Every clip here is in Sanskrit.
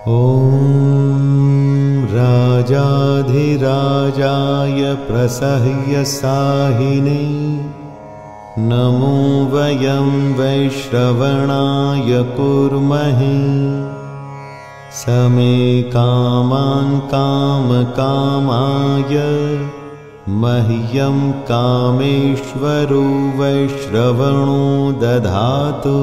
ॐ राजाधिराजाय प्रसह्यसाहिने नमो वयं वैश्रवणाय कुर्महे समे कामान् कामकामाय मह्यं कामेश्वरो वैश्रवणो दधातु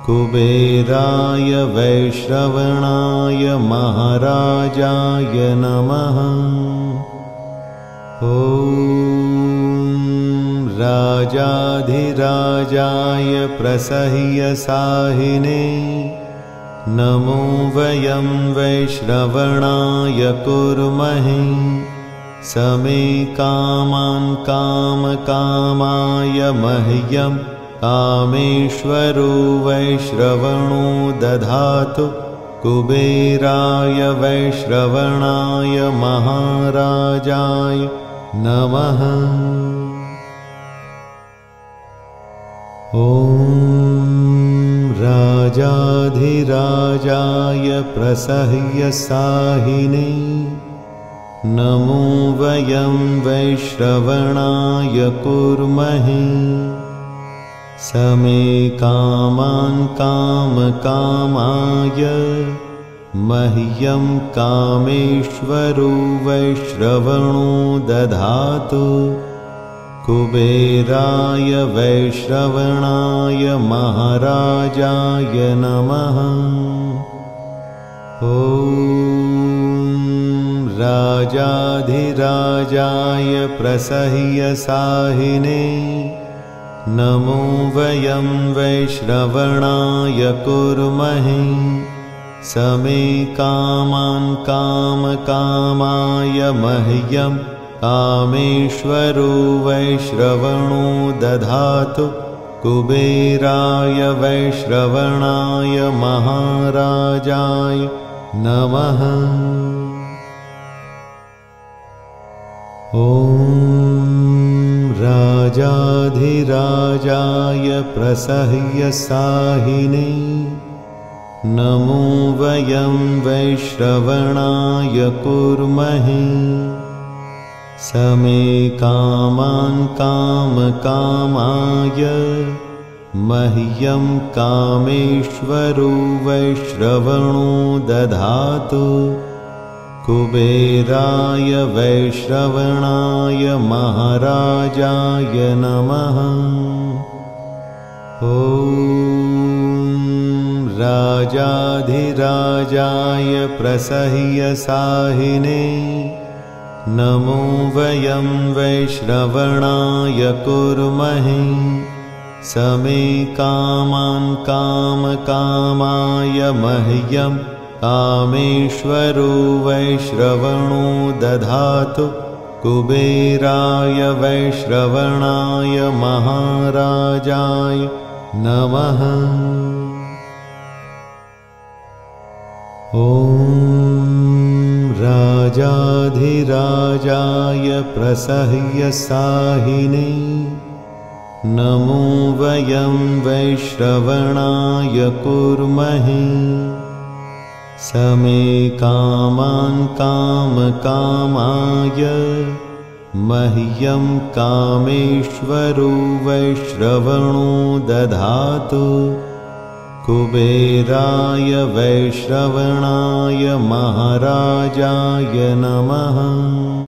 कुबेराय वैश्रवणाय महाराजाय नमः। ॐ राजाधिराजाय प्रसह्यसाहिने नमो वयं वैश्रवणाय कुर्महे समे कामान् कामकामाय मह्यं कामेश्वरो वैश्रवणो दधातु कुबेराय वैश्रवणाय महाराजाय नमः। ॐ राजाधिराजाय प्रसह्यसाहिने नमो वयं वैश्रवणाय कुर्महे समे कामान् कामकामाय मह्यं कामेश्वरो वैश्रवणो दधातु कुबेराय वैश्रवणाय महाराजाय नमः। ॐ राजाधिराजाय प्रसह्यसाहिने नमो वयं वैश्रवणाय कुर्महे समे कामान् कामकामाय मह्यं कामेश्वरो वैश्रवणो दधातु कुबेराय वैश्रवणाय महाराजाय नमः। ॐ राजाधिराजाय प्रसह्यसाहिने नमो वयं वैश्रवणाय कुर्महे समे कामान् कामकामाय मह्यं कामेश्वरो वैश्रवणो दधातु कुबेराय वैश्रवणाय महाराजाय नमः। ॐ राजाधिराजाय प्रसह्यसाहिने नमो वयं वैश्रवणाय कुर्महे समे कामान् कामकामाय मह्यं कामेश्वरो वैश्रवणो दधातु कुबेराय वैश्रवणाय महाराजाय नमः। ॐ राजाधिराजाय प्रसह्यसाहिने नमो वयं वैश्रवणाय कुर्महे समे कामान् कामकामाय मह्यं कामेश्वरो वैश्रवणो दधातु कुबेराय वैश्रवणाय महाराजाय नमः।